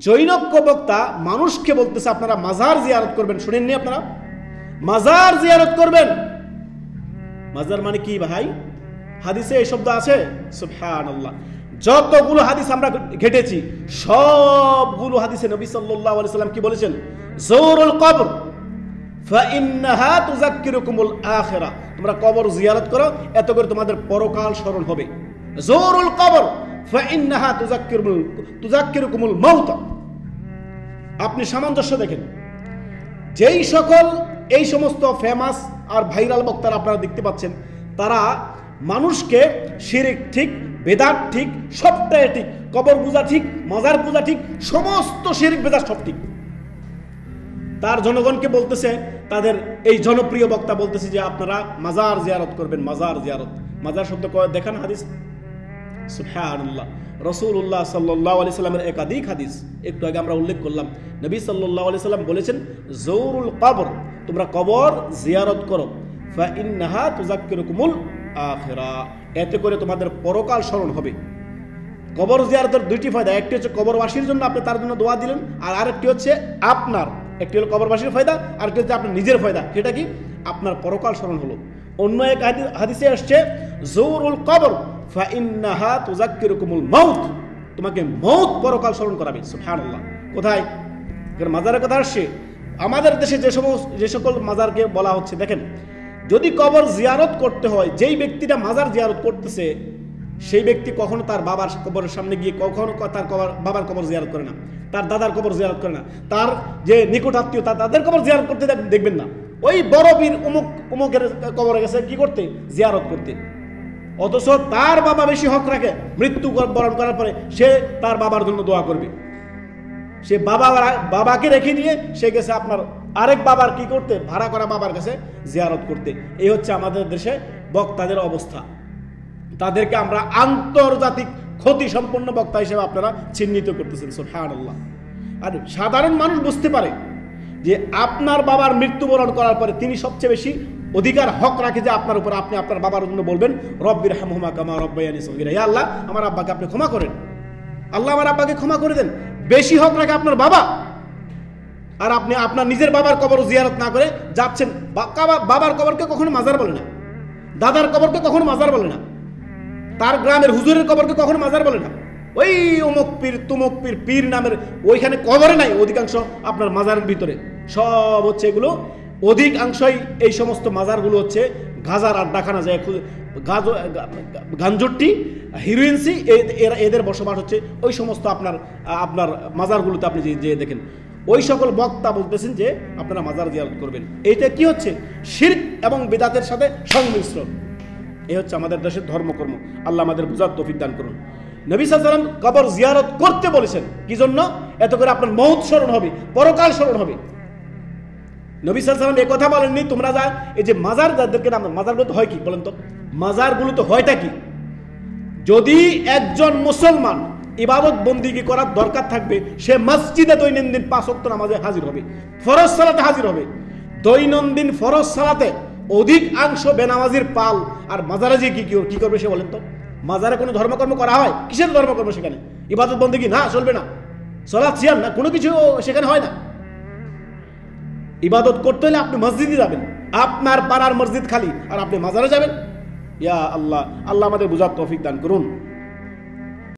জৈনজ্ঞ বক্তা মানুষকে বলতেছে আপনারা মাজার জিয়ারত করবেন। শুনেননি আপনারা? মাজার জিয়ারত করবেন। মাজার মানে কি ভাই? হাদিসে এই শব্দ আছে? সুবহানাল্লাহ। যতগুলো হাদিস আমরা ঘেটেছি সবগুলো হাদিসে নবী সাল্লাল্লাহু আলাইহি সাল্লাম কি বলেছেন? যুরুল কবর ফাইন্নাহা তুযাক্কিরুকুমুল আখিরা। তোমরা কবর জিয়ারত করো, এত করে তোমাদের পরকাল স্মরণ হবে। যুরুল কবর ফাইন্নাহা তুযাক্কিরুকুমুল মাউত। আপনি সামঞ্জস্য দেখেন। যেই সকল এই সমস্ত ফেমাস আর ভাইরাল বক্তারা আপনারা দেখতে পাচ্ছেন, তারা মানুষকে শিরক ঠিক, বেদাত ঠিক, সবটাই ঠিক, কবর পূজা ঠিক, মাজার পূজা ঠিক, সমস্ত শিরক বেদাত সব ঠিক। তার জনগণকে বলতেছে, তাদের এই জনপ্রিয় বক্তা বলতেছে যে আপনারা মাজার জিয়ারত করবেন। মাজার জিয়ারত, মাজার শব্দ দেখান হাদিস। সুবহানাল্লাহ। রাসূলুল্লাহ সাল্লাল্লাহু আলাইহি সাল্লামের একাধিক হাদিস একটু আগে আমরা উল্লেখ করলাম। নবী সাল্লাল্লাহু আলাইহি সাল্লাম বলেছেন যুরুল কবর, তোমরা কবর জিয়ারত করো, ফাইন্নাহা তুযাক্কিরুকুমুল আখিরা, এতে করে তোমাদের পরকাল স্মরণ হবে। কবর জিয়ারতের দুইটি ফায়দা, একটি হচ্ছে কবরবাসীর জন্য, আপনি তার জন্য দোয়া দিলেন, আর আরেকটি হচ্ছে আপনার, একটি হলো কবরবাসীর ফায়দা, আরেকটি হচ্ছে আপনার নিজের ফায়দা। সেটা কি? আপনার পরকাল স্মরণ হলো। অন্য এক হাদিসে আসছে যুরুল কবর ফাইন্নাহা তুযাক্কিরুকুমুল মাউত, তোমাকে মউত পরকাল স্মরণ করাবে। সুবহানাল্লাহ। কোথায়? মাজারের কথা আসছে। আমাদের দেশে যে সকল মাজারকে বলা হচ্ছে, দেখেন, যদি কবর জিয়ারত করতে হয়, যেই ব্যক্তিটা মাজার জিয়ারত করতেছে সেই ব্যক্তি কখনো তার বাবার কবরের সামনে গিয়ে কখনো তার বাবার কবর জিয়ারত করে না, তার দাদার কবর জিয়ারত করে না, তার যে নিকট আত্মীয় তাদের কবর জিয়ারত করতে দেখবেন না। ওই বড় বীর উমুকের কবরে গেছে কি করতে? জিয়ারত করতে। অথচ তার বাবা বেশি হক রাখে, মৃত্যু বরণ করার পরে সে তার বাবার জন্য দোয়া করবে। সে বাবাকে রেখে দিয়ে সে গেছে আপনার আরেক বাবার কি করতে? ভাড়া করা বাবার কাছে জিয়ারত করতে। এই হচ্ছে আমাদের দেশে বক্তাদের অবস্থা। তাদেরকে আমরা আন্তর্জাতিক ক্ষতি সম্পন্ন বক্তা হিসেবে আপনারা চিহ্নিত করতেছেন। সুবহানাল্লাহ। আর সাধারণ মানুষ বুঝতে পারে যে আপনার বাবার মৃত্যুবরণ করার পরে তিনি সবচেয়ে বেশি অধিকার হক রাখে যে আপনার উপর, আপনি আপনার বাবার জন্য বলবেন রব্বিরহামহুমা কামা রব্বায়ানি সগীরা, ইয়া আল্লাহ আমার আব্বাকে আপনি ক্ষমা করেন, আল্লাহ আমার আব্বাকে ক্ষমা করে দেন। বেশি হক রাখে আপনার বাবা। আর আপনি আপনার নিজের বাবার কবর জিয়ারত না করে যাচ্ছেন। বাবার কবরকে কখনো মাজার বলে না, দাদার কবরকে কখনো মাজার বলে না, তার গ্রামের হুজুরের কবরকে কখনো মাজার বলে না। ওই অমুক পীর তুমুক পীর, পীর নামের ওইখানে কবরে নাই, অধিকাংশ আপনার মাজারের ভিতরে সব হচ্ছে এগুলো। অধিকাংশই এই সমস্ত মাজারগুলো হচ্ছে গাজার আড্ডাখানা, যায় গাঞ্জুট্টি, হিরোইনসি, এদের বসবাস হচ্ছে ওই সমস্ত আপনার মাজারগুলোতে। আপনি যে দেখেন ওই সকল বক্তা বলতেছেন যে আপনারা মাজার জিয়ারত করবেন। এইটা কি হচ্ছে? শিরক এবং বিদআতের সাথে সংমিশ্রণ। এই হচ্ছে আমাদের দেশের ধর্মকর্ম। আল্লাহ আমাদের বুঝার তৌফিক দান করুন। নবী সাল্লাল্লাহু আলাইহি ওয়াসাল্লাম কবর জিয়ারত করতে বলেছেন, কি জন্য? এত করে আপনার মউত স্মরণ হবে, পরকাল স্মরণ হবে। নবী সাল্লাল্লাহু আলাইহি ওয়াসাল্লাম এই কথা বলেননি তোমরা যা এই যে মাজার যাদেরকে নাম, মাজারগুলো হয় কি বলেন তো? মাজারগুলো তো হয়টা কি? যদি একজন মুসলমান ইবাদত বন্দিগি করার দরকার থাকবে, সে মসজিদে দৈনন্দিন 5 ওয়াক্ত নামাজে হাজির হবে, ফরজ সালাতে হাজির হবে। দৈনন্দিন ফরজ সালাতে অধিকাংশ বেনামাজির পাল, আর মাজারে যে কি করবে সে বলেন তো? মাজারে কোনো ধর্মকর্ম করা হয়? কিসের ধর্মকর্ম সেখানে? ইবাদত বন্দিগি না, চলবে না। সালাত সিয়াম না, কোনো কিছু সেখানে হয় না। ইবাদত করতে হলে আপনি মসজিদে যাবেন, আপনার পাড়ার মসজিদ খালি, আর আপনি মাজারে যাবেন? ইয়া আল্লাহ, আল্লাহ আমাদের বুঝার তৌফিক দান করুন।